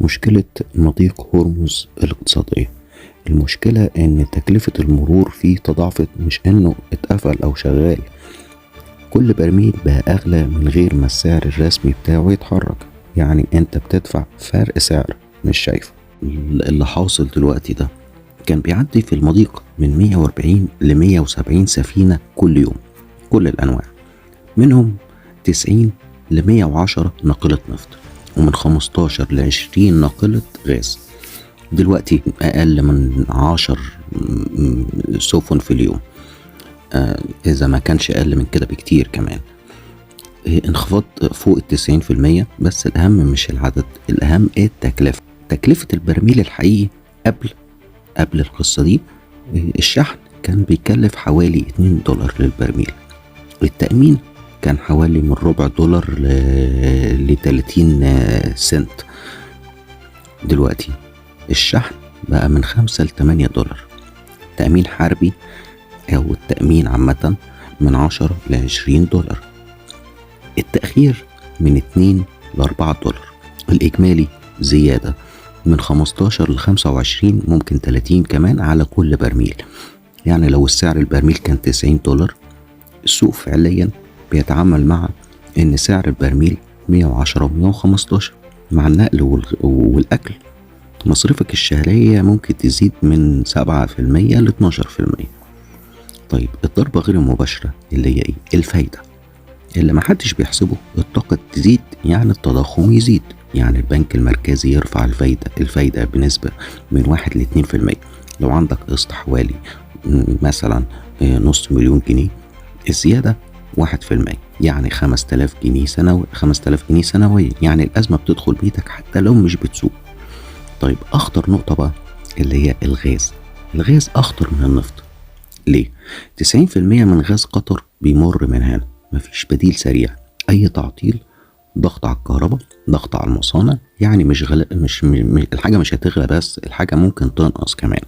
مشكلة مضيق هرمز الاقتصادية. المشكلة ان تكلفة المرور فيه تضاعفت، مش انه اتقفل او شغال. كل برميل بقى اغلى من غير ما السعر الرسمي بتاعه يتحرك. يعني انت بتدفع فرق سعر مش شايفه. اللي حاصل دلوقتي ده كان بيعدي في المضيق من 140 ل 170 سفينة كل يوم، كل الانواع، منهم 90 ل 110 ناقلة نفط، ومن 15 ل 20 ناقلة غاز. دلوقتي أقل من 10 سفن في اليوم، إذا ما كانش أقل من كده بكتير كمان. انخفاض فوق 90%. بس الأهم مش العدد، الأهم إيه التكلفة. تكلفة البرميل الحقيقي قبل القصة دي، الشحن كان بيكلف حوالي $2 للبرميل. التأمين كان حوالي من ربع دولار ل 30 سنت. دلوقتي الشحن بقى من 5 ل 8 دولار. تأمين حربي أو التأمين عامة من 10 ل 20 دولار. التأخير من 2 ل 4 دولار. الإجمالي زيادة من 15 ل 25، ممكن 30 كمان على كل برميل. يعني لو السعر البرميل كان 90 دولار، السوق فعليا بيتعامل مع ان سعر البرميل 110 و 115. مع النقل والأكل مصاريفك الشهرية ممكن تزيد من 7% ل 12%. طيب الضربة غير المباشرة اللي هي ايه؟ الفايدة اللي محدش بيحسبه. الطاقة تزيد يعني التضخم يزيد، يعني البنك المركزي يرفع الفايدة بنسبة من 1 ل 2%. لو عندك قسط حوالي مثلا نص مليون جنيه، الزيادة 1%، يعني 5000 جنيه سنوي، 5000 جنيه سنويا. يعني الأزمة بتدخل بيتك حتى لو مش بتسوق. طيب أخطر نقطة بقى اللي هي الغاز. الغاز أخطر من النفط. ليه؟ 90% من غاز قطر بيمر من هنا. مفيش بديل سريع. أي تعطيل ضغط على الكهرباء، ضغط على المصانع. يعني مش الحاجة مش هتغلى، بس الحاجة ممكن تنقص كمان.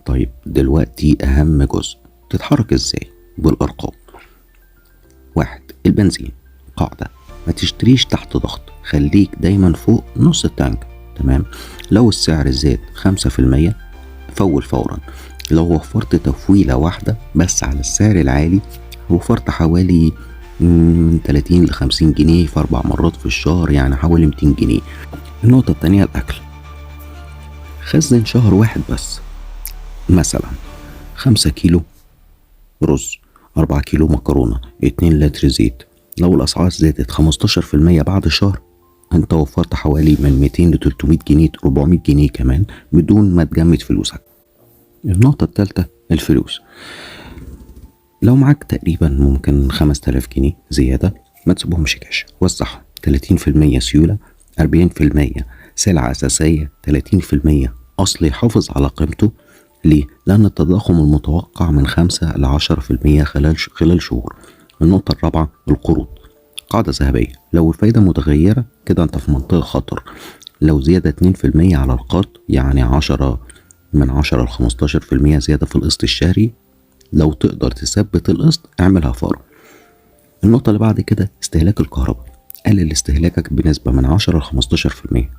طيب دلوقتي أهم جزء، تتحرك إزاي؟ بالأرقام. 1. البنزين قاعدة، ما تشتريش تحت ضغط، خليك دايما فوق نص التانك. تمام. لو السعر زاد 5% فول فورا. لو وفرت تفويلة واحدة بس على السعر العالي، وفرت حوالي من 30 ل 50 جنيه في 4 مرات في الشهر، يعني حوالي 200 جنيه. النقطة التانية الأكل. خزن شهر واحد بس، مثلا 5 كيلو رز، 4 كيلو مكرونة، 2 لتر زيت. لو الأسعار زادت 15% بعد شهر، انت وفرت حوالي من 200 ل 300 جنيه، 400 جنيه كمان، بدون ما تجمد فلوسك. النقطة الثالثة الفلوس. لو معاك تقريبا ممكن 5000 جنيه زيادة، ما تسيبهمش كاش، وزعهم. 30% سيولة، 40% سلعة أساسية، 30% أصل يحافظ على قيمته. ليه؟ لأن التضخم المتوقع من 5 ل 10% خلال شهور. النقطة الرابعة القروض. قاعدة ذهبية، لو الفايدة متغيرة كده انت في منطقة خطر. لو زيادة 2% على القرض، يعني من 10 ل 15% زيادة في القسط الشهري، لو تقدر تثبت القسط اعملها فورا. النقطة اللي بعد كده استهلاك الكهرباء. قلل استهلاكك بنسبة من 10 ل 15%.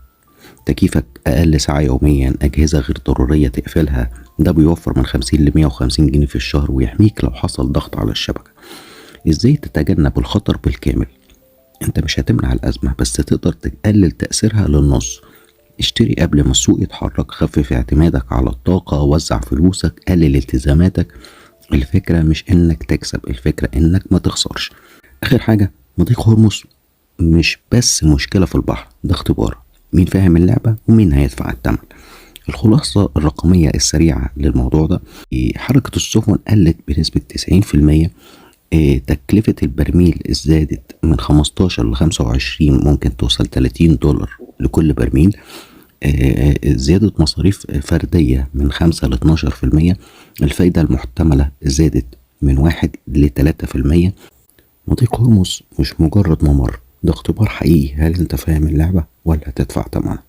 تكييفك أقل ساعة يوميا، أجهزة غير ضرورية تقفلها. ده بيوفر من 50 ل 150 جنيه في الشهر، ويحميك لو حصل ضغط على الشبكة. ازاي تتجنب الخطر بالكامل؟ انت مش هتمنع الأزمة، بس تقدر تقلل تأثيرها للنص. اشتري قبل ما السوق يتحرك، خفف اعتمادك على الطاقة، وزع فلوسك، قلل التزاماتك. الفكرة مش انك تكسب، الفكرة انك ما تخسرش. اخر حاجة، مضيق هرمز مش بس مشكلة في البحر، ده اختبار. مين فاهم اللعبة ومين هيدفع الثمن. الخلاصة الرقمية السريعة للموضوع ده، حركة السفن قلت بنسبة 90%. تكلفة البرميل زادت من 15 ل 25، ممكن توصل 30 دولار لكل برميل. زيادة مصاريف فردية من 5 ل 12%. الفايدة المحتملة زادت من 1 ل 3%. مضيق هرمز مش مجرد ممر، ده اختبار حقيقي. هل انت فاهم اللعبة ولا هتدفع ثمنها؟